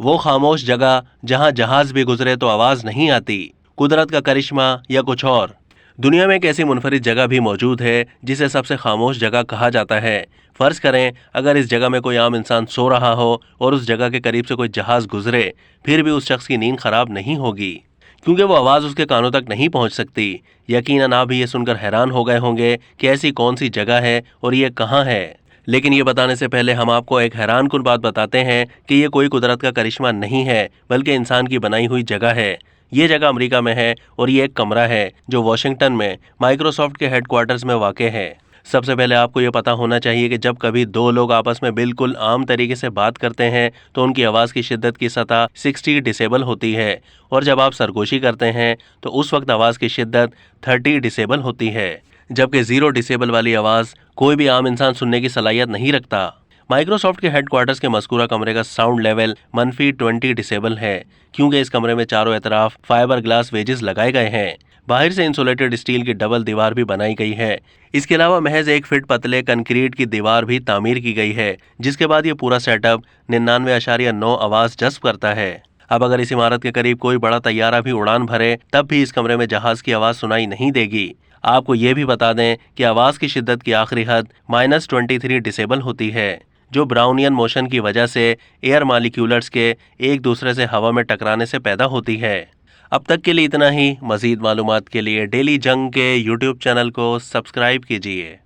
वो खामोश जगह जहां जहाज भी गुजरे तो आवाज नहीं आती, कुदरत का करिश्मा या कुछ और। दुनिया में एक ऐसी मुनफरिद जगह भी मौजूद है जिसे सबसे खामोश जगह कहा जाता है। फर्ज करें अगर इस जगह में कोई आम इंसान सो रहा हो और उस जगह के करीब से कोई जहाज गुजरे, फिर भी उस शख्स की नींद खराब नहीं होगी, क्योंकि वो आवाज उसके कानों तक नहीं पहुंच सकती। यकीनन आप भी ये सुनकर हैरान हो गए होंगे कि ऐसी कौन सी जगह है और ये कहाँ है। लेकिन ये बताने से पहले हम आपको एक हैरानकुन बात बताते हैं कि ये कोई कुदरत का करिश्मा नहीं है, बल्कि इंसान की बनाई हुई जगह है। ये जगह अमेरिका में है और ये एक कमरा है जो वॉशिंगटन में माइक्रोसॉफ्ट के हेडक्वार्टर्स में वाक़ है। सबसे पहले आपको ये पता होना चाहिए कि जब कभी दो लोग आपस में बिल्कुल आम तरीके से बात करते हैं तो उनकी आवाज़ की शिद्दत की सतह 60 डिसेबल होती है, और जब आप सरगोशी करते हैं तो उस वक्त आवाज़ की शिद्दत 30 डिसेबल होती है, जबकि 0 डिसेबल वाली आवाज़ कोई भी आम इंसान सुनने की सलाहियत नहीं रखता। माइक्रोसॉफ्ट के हेडक्वार्टर्स के मज़कूरा कमरे का साउंड लेवल -20 डिसेबल है, क्योंकि इस कमरे में चारों तरफ फाइबर ग्लास वेजेस लगाए गए हैं। बाहर से इंसुलेटेड स्टील की डबल दीवार भी बनाई गई है। इसके अलावा महज 1 फीट पतले कंक्रीट की दीवार भी तामीर की गई है, जिसके बाद ये पूरा सेटअप 99.9 आवाज़ जज्ब करता है। अब अगर इस इमारत के करीब कोई बड़ा तैयारा भी उड़ान भरे, तब भी इस कमरे में जहाज की आवाज़ सुनाई नहीं देगी। आपको ये भी बता दें कि आवाज़ की शिद्दत की आखिरी हद -23 डिसेबल होती है, जो ब्राउनियन मोशन की वजह से एयर मॉलिक्यूल्स के एक दूसरे से हवा में टकराने से पैदा होती है। अब तक के लिए इतना ही। मज़ीद मालूमात के लिए डेली जंग के YouTube चैनल को सब्सक्राइब कीजिए।